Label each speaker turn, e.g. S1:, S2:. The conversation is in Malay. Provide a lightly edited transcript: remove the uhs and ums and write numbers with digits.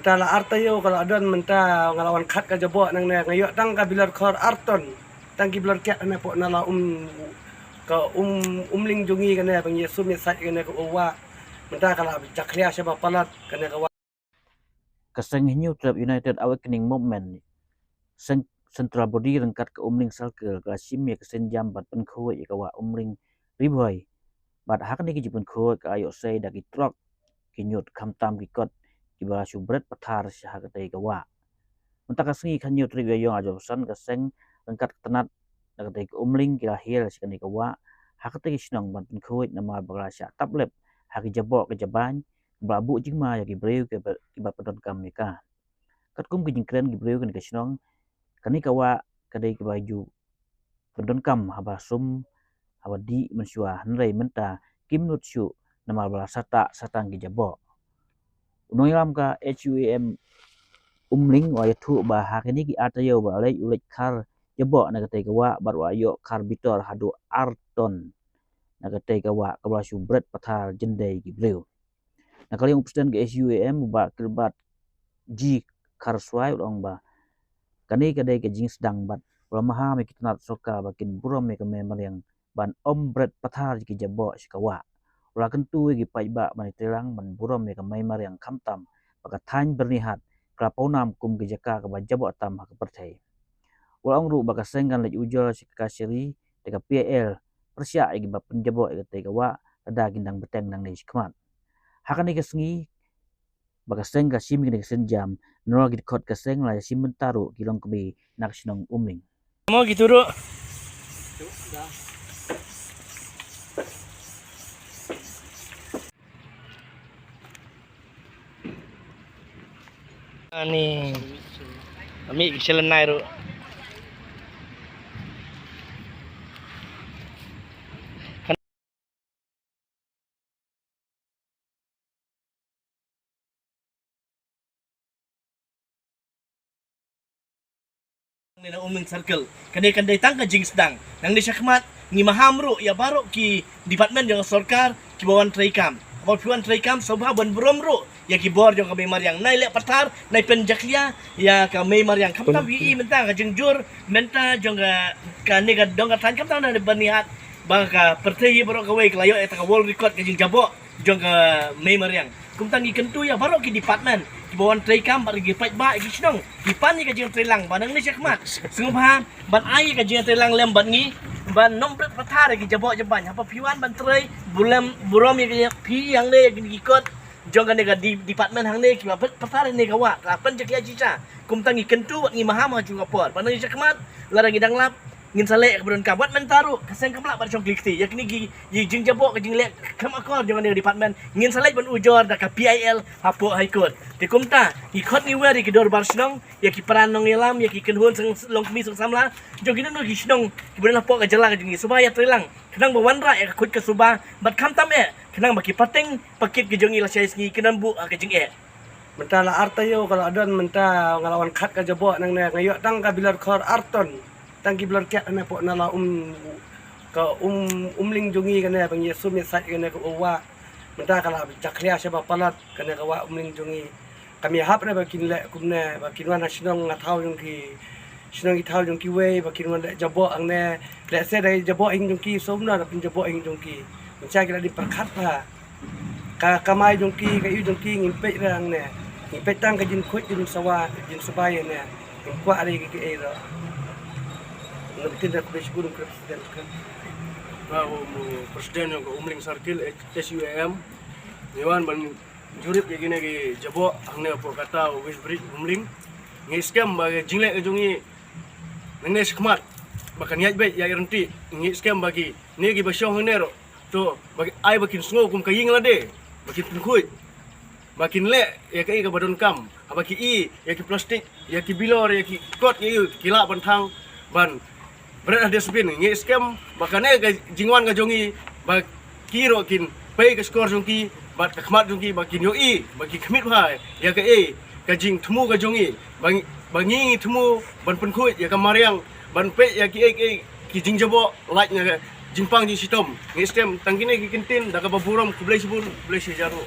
S1: Mentala artayo kalau adon menta ngalawan khat ka jabo nang ne ngayok tang ka bilar khor arton tang ki bilar kya na po nala ka umling jungi kana bang yesu me sat kana ko wa menta kala jaklia siapa palat kana ka
S2: Kaseng New Trap United Awakening Movement Central Body rengkat ke umling circle ke simia kesen jam bat pen khoi ka wa umling riboi bat hak ni ki jipun khoi ka ayo sei daki trok ki nyut khamtam ki kot ki bala subret pathar sya ka tei ka wa mentaka sengi kan nyut ri yo ajo san kaseng rengkat tenat ka tei ka umling ki lahir sikani ka wa hak tei sinong ban pen khoi nama bala sya taplep hak jabok ke jaban babu jingma ya ki breu ke ba pedon kam ni ka kat kum ki jingkren ki breu kan ka sinong kani kawa kadai ke baju pendon kam haba sum haba di mensua hnrei menta kim nut syu nama bala satang ki jabo unoilam ka HUAM umling wa yathu ba hakini ki atayo ba alai ulik khar jabo na katai kawa barwa yo khar bitor hadu arton na katai kawa kabla syu bret pathar jendai ki breu na kali presiden ke HUAM ba kirbat ji khar swai ong ba kani kadai ke jing sedang bat maha me kitnat soka bakin buram me kame yang ban ombret pathar ki jabo sikawa ula kentu gi paiba ban telang ban buram me kame yang khamtam baka thain bernihat kraponam kum ki jaka ka jabo tam hak perthai ula ongru baka sengkan lej ujol sikka siri deka PL persya gi bap penjabo ga te kawa ada gindang beteng nang ni sikmat hakani ke sengi baka sengka sim gi senjam nol git khot kaseng la sim mentaru kilong kebe nak sinong umling
S1: mau gitu ro ani kami selenai ro na uming circle kanday tang ka jing sedang nang ni syakmat ni mahamru ya baro ki department yang sarkar ki bawan traikam apa puan traikam sobha ban bromru ya ki bor jong ka memar yang nai le patar nai penjaklia ya ka memar yang kamta wi menta ka jengjur menta jong ka ni ka dong ka tan kamta na banihat baka pertei baro ka wei klayo eta ka world record ka jing jabo jong ka memar yang kumtangi kentu ya baro ki department bawan traikam bar gi pait ba gi sinong dipan ni ka jing trelang banang ni syakmat sungha ban ai ka jing trelang lem ban ngi ban nom pathar gi jabo jaban apa piwan ban trei bulam burom ye pi yang le gi kot jong kan ga department hang ne ki ba pathar ne ka wa ka pen jak ya jica kumtangi kentu ngi mahama jung apor banang ni syakmat lara gi dang lap ngin sale ka bron ka wat mentaru kaseng kamla bar chong klikti yakni gi jing jabo ka jing le kam akor jong ne department ngin sale ban ujor da ka PIL hapo high court ti kumta ki khot ni weri ki dor bar snong ya ki peran nong yelam ya ki kenhun sang long kemi sang samla jong gina no ki snong ki bren hapo ka jala ka jing subaya trilang kenang bawan ra ya khut ka suba bat kham tam kenang baki pateng pakit ki jong ila sai sngi kenan bu ka jing mentala artayo kalau adon menta ngalawan khat ka jabo nang ne ngayok tang ka bilar khor arton tangki bilar kya na po nala umling jungi kana bang yesu me sat kana ko wa menta kala jaklia siapa palat kana ka wa umling jungi kami hap na bakin le kumne bakin wa nasional ngathau jung ki sinong ithau jung ki we bakin wa jabo ang ne le se dai jabo ing jung ki somna na pin jabo ing jung ki mencai kira di perkhat pa ka kamai jung ki ka yu jung ki ngin pe rang ne ngin pe tang ka jin khut jin sawa jin subaya ne kwa ri ki e ro tindak presiden kan
S3: presiden yang umling circle SUAM Dewan ban jurip ya gini ke jabo hangne po kata wis bridge umling ngi scam bagi jingle ke jungi ngne skmat bakan yaj be ya renti ngi scam bagi ni gi basyo hangne ro to bagi ai bakin sngo kum kaying la de bakin pengkui bakin le ya kai ka badon kam bagi i ya ki plastik ya ki bilor ya ki kot ya kila bantang ban berat ada spin ngi scam bakane ka jingwan ka jongi bak kiro kin pay ka skor jongki bat ka khmat jongki bakin yo i baki khmit hai ya ka ka jing thmu ka jongi bangi thmu ban pen khoi ya ka mariang ban pe ya ki jing jabo like nya jingpang ji sitom ngi scam tangkine ki kintin da ka baburam kublai sibun kublai sejaru